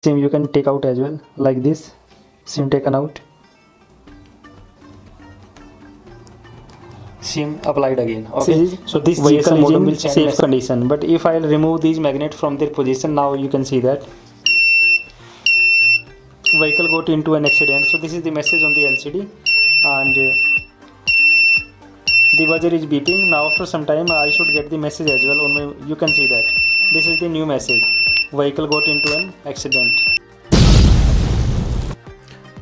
SIM you can take out as well, like this. SIM taken out, SIM applied again. Okay, so this GSM modem will send safe condition. But if I'll remove these magnets from their position, now you can see that vehicle got into an accident. So this is the message on the LCD, and the buzzer is beeping. Now after some time I should get the message as well on my, you can see that this is the new message, vehicle got into an accident.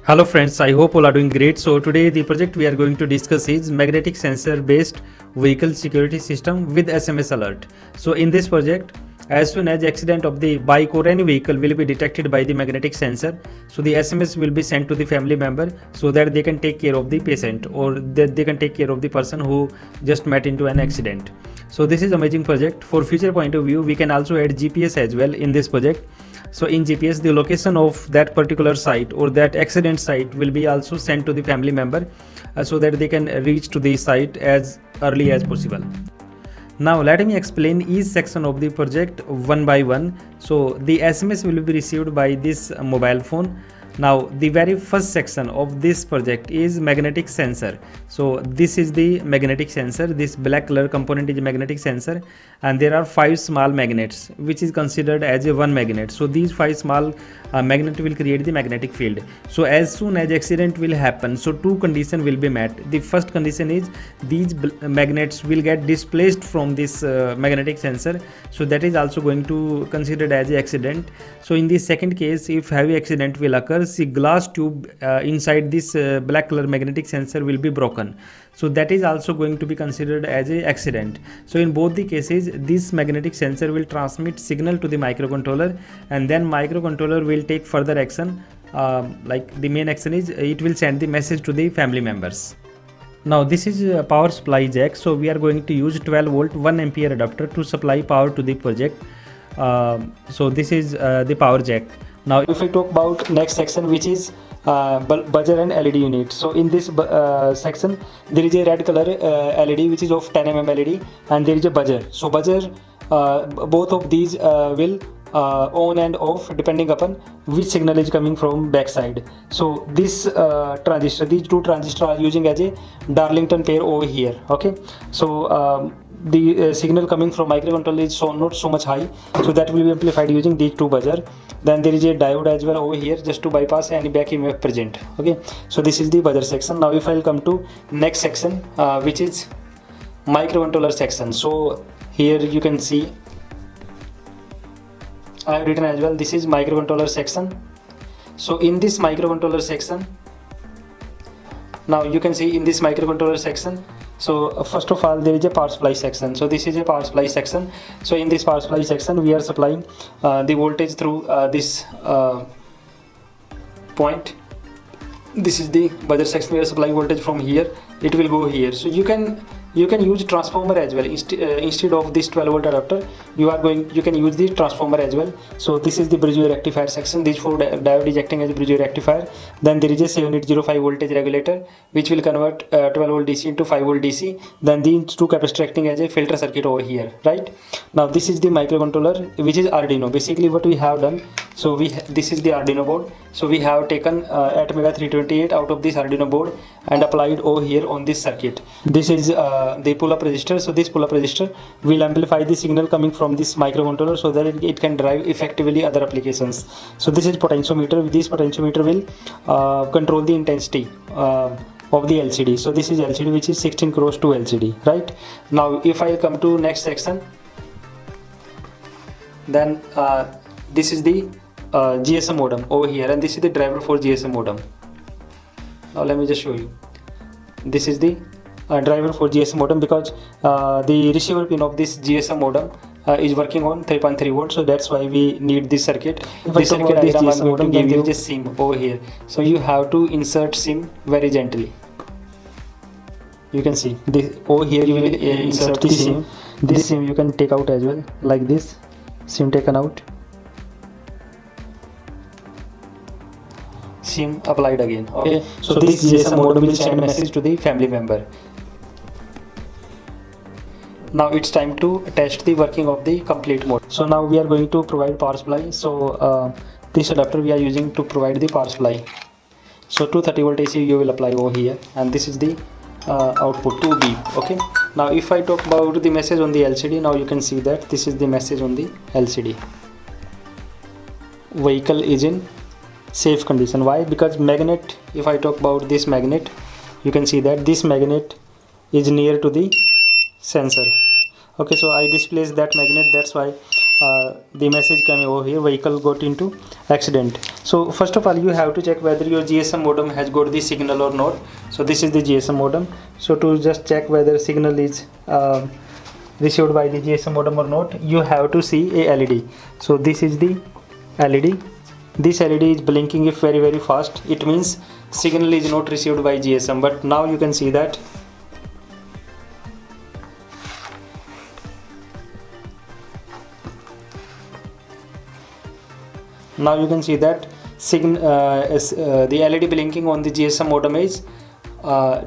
Hello friends, I hope all are doing great. So today the project we are going to discuss is magnetic sensor based vehicle security system with SMS alert. So in this project, as soon as accident of the bike or any vehicle will be detected by the magnetic sensor, so the SMS will be sent to the family member so that they can take care of the patient, or that they can take care of the person who just met into an accident. So this is amazing project. For future point of view, we can also add GPS as well in this project. So in GPS, the location of that particular site or that accident site will be also sent to the family member so that they can reach to the site as early as possible. Now let me explain each section of the project one by one. So the SMS will be received by this mobile phone. Now the very first section of this project is magnetic sensor. So this is the magnetic sensor. This black color component is magnetic sensor, and there are 5 small magnets which is considered as a one magnet. So these 5 small magnet will create the magnetic field. So as soon as accident will happen, so 2 conditions will be met. The first condition is these magnets will get displaced from this magnetic sensor. So that is also going to considered as a accident. So in the second case, if heavy accident will occur, the glass tube inside this black color magnetic sensor will be broken. So that is also going to be considered as a accident. So in both the cases, this magnetic sensor will transmit signal to the microcontroller, and then microcontroller will take further action. Like the main action is it will send the message to the family members. Now this is a power supply jack. So we are going to use 12 volt 1 ampere adapter to supply power to the project. So this is the power jack. Now if I talk about next section, which is buzzer and LED unit. So in this section there is a red color LED which is of 10 mm LED, and there is a buzzer. So buzzer, both of these will on and off depending upon which signal is coming from backside. So this transistor, these 2 transistors are using as a Darlington pair over here. Okay, so the signal coming from microcontroller is not so much high, so that will be amplified using these 2 buzzer. Then there is a diode as well over here just to bypass any back EMF present. Okay, so this is the buzzer section. Now if I'll come to next section, which is microcontroller section. So here you can see I have written as well, this is microcontroller section. So in this microcontroller section, now you can see in this microcontroller section, so first of all there is a power supply section. So this is a power supply section. So in this power supply section we are supplying the voltage through this point. This is the buzzer section. We are supplying voltage from here, it will go here. So you can use transformer as well. Instead of this 12 volt adapter, you can use the transformer as well. So this is the bridge rectifier section. These 4 diode is acting as a bridge rectifier. Then there is a 7805 voltage regulator which will convert 12 volt DC into 5 volt DC. Then these 2 capacitors acting as a filter circuit over here. Right now this is the microcontroller which is Arduino. Basically what we have done, so this is the Arduino board. So we have taken Atmega 328 out of this Arduino board and applied over here on this circuit. This is the pull-up resistor. So this pull-up resistor will amplify the signal coming from this microcontroller so that it can drive effectively other applications. So this is potentiometer. This potentiometer will control the intensity of the LCD. So this is LCD which is 16 cross 2 LCD. Right now if I come to next section, then this is the GSM modem over here, and this is the driver for GSM modem. Now let me just show you. This is the driver for GSM modem, because the receiver pin of this GSM modem is working on 3.3 volts. So that's why we need this circuit. This circuit diagram I'm going to give you just SIM over here. So you have to insert SIM very gently. You can see this over here. You will insert the SIM. This SIM you can take out as well, like this. SIM taken out. SIM applied again. Okay, so this GSM modem will send a message to the family member. Now it's time to test the working of the complete mode. So now we are going to provide power supply. So this adapter we are using to provide the power supply. So 230 volt AC you will apply over here, and this is the output to beep. Okay, now if I talk about the message on the LCD, now you can see that this is the message on the LCD. Vehicle is in safe condition. Why? Because magnet, if I talk about this magnet, you can see that this magnet is near to the sensor. Okay, so I displaced that magnet, that's why the message came over here, vehicle got into accident. So first of all you have to check whether your GSM modem has got the signal or not. So this is the GSM modem. So to just check whether signal is received by the GSM modem or not, you have to see a LED. So this is the LED. This LED is blinking if very fast. It means signal is not received by GSM. But now you can see that the LED blinking on the GSM modem is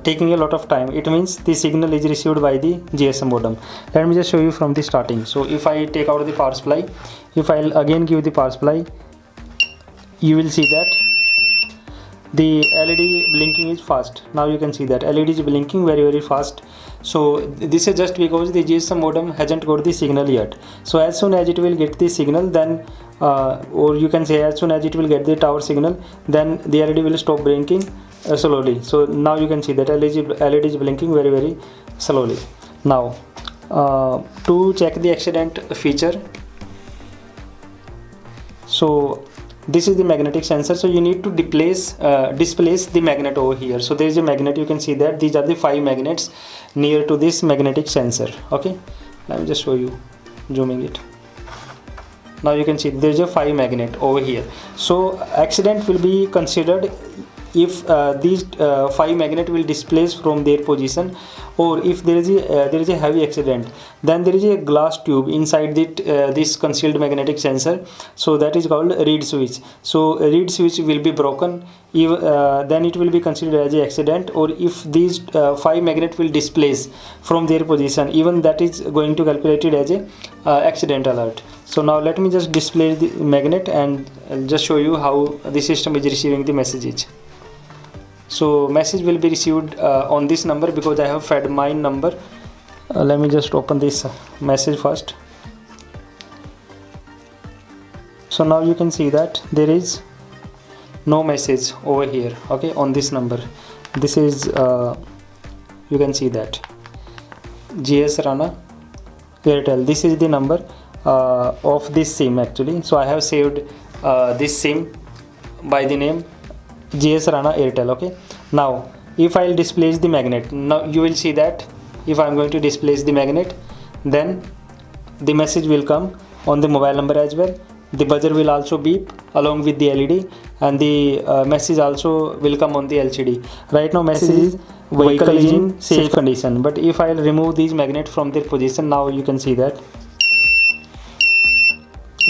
taking a lot of time. It means the signal is received by the GSM modem. Let me just show you from the starting. So if I take out the power supply, if I'll again give the power supply, you will see that the LED blinking is fast. Now you can see that LED is blinking very fast. So this is just because the GSM modem hasn't got the signal yet. So as soon as it will get the signal, then or you can say as soon as it will get the tower signal, then the LED will stop blinking slowly. So now you can see that LED is blinking very slowly. Now to check the accident feature, so this is the magnetic sensor. So you need to displace the magnet over here. So there is a magnet, you can see that these are the 5 magnets near to this magnetic sensor. Okay, let me just show you, zooming it. Now you can see there is a 5 magnet over here. So accident will be considered if these 5 magnet will displace from their position, or if there is a heavy accident, then there is a glass tube inside this concealed magnetic sensor. So that is called reed switch. So a reed switch will be broken, then it will be considered as an accident. Or if these 5 magnet will displace from their position, even that is going to calculate it as a accident alert. So now let me just display the magnet and I'll just show you how the system is receiving the messages. So message will be received on this number, because I have fed my number. Let me just open this message first. So now you can see that there is no message over here, okay, on this number. This is you can see that GS Rana Airtel. This is the number of this SIM actually. So I have saved this SIM by the name GS Rana Airtel. Okay, now if I'll displace the magnet, now you will see that if I'm going to displace the magnet, then the message will come on the mobile number as well. The buzzer will also beep along with the LED, and the message also will come on the LCD. Right now message is vehicle is in safe condition. But if I'll remove these magnets from their position, now you can see that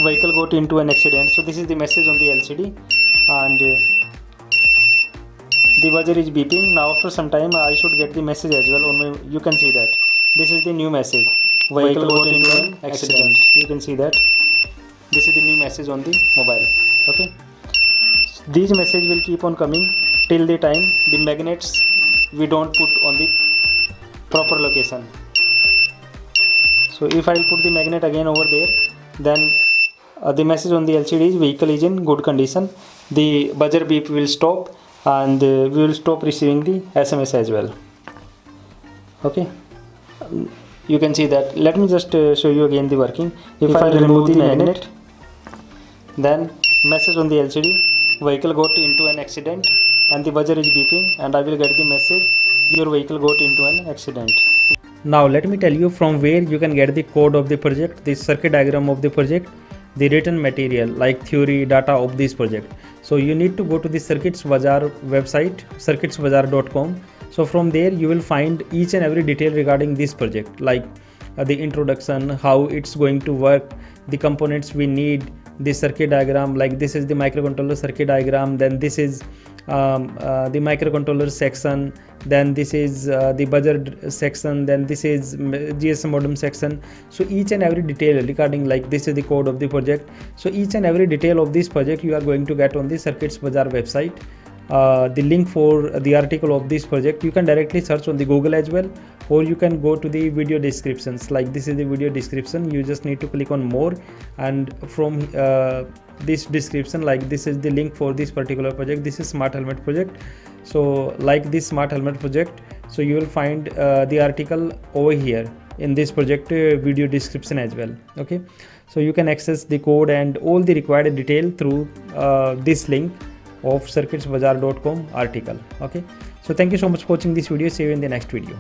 vehicle got into an accident. So this is the message on the LCD, and the buzzer is beeping. Now after some time I should get the message as well on my, you can see that this is the new message, vehicle got into an accident. You can see that this is the new message on the mobile. Okay, these messages will keep on coming till the time the magnets we don't put on the proper location. So if I put the magnet again over there, then the message on the LCD is vehicle is in good condition. The buzzer beep will stop, and we will stop receiving the SMS as well. Okay, you can see that. Let me just show you again the working. If I remove the magnet, then message on the LCD, vehicle got into an accident, and the buzzer is beeping, and I will get the message, your vehicle got into an accident. Now let me tell you from where you can get the code of the project, the circuit diagram of the project, the written material like theory data of this project. So you need to go to the Circuits Bazaar website, circuitsbazaar.com. So from there you will find each and every detail regarding this project, like the introduction, how it's going to work, the components we need, the circuit diagram, like this is the microcontroller circuit diagram, then this is the microcontroller section, then this is the buzzer section, then this is GSM modem section. So each and every detail regarding, like this is the code of the project. So each and every detail of this project you are going to get on the Circuits Bazaar website. The link for the article of this project you can directly search on the Google as well, or you can go to the video descriptions. Like this is the video description, you just need to click on more, and from this description, like this is the link for this particular project. This is smart helmet project. So like this smart helmet project, so you will find the article over here in this project video description as well. Okay, so you can access the code and all the required detail through this link of circuitsbazaar.com article. Okay, so thank you so much for watching this video. See you in the next video.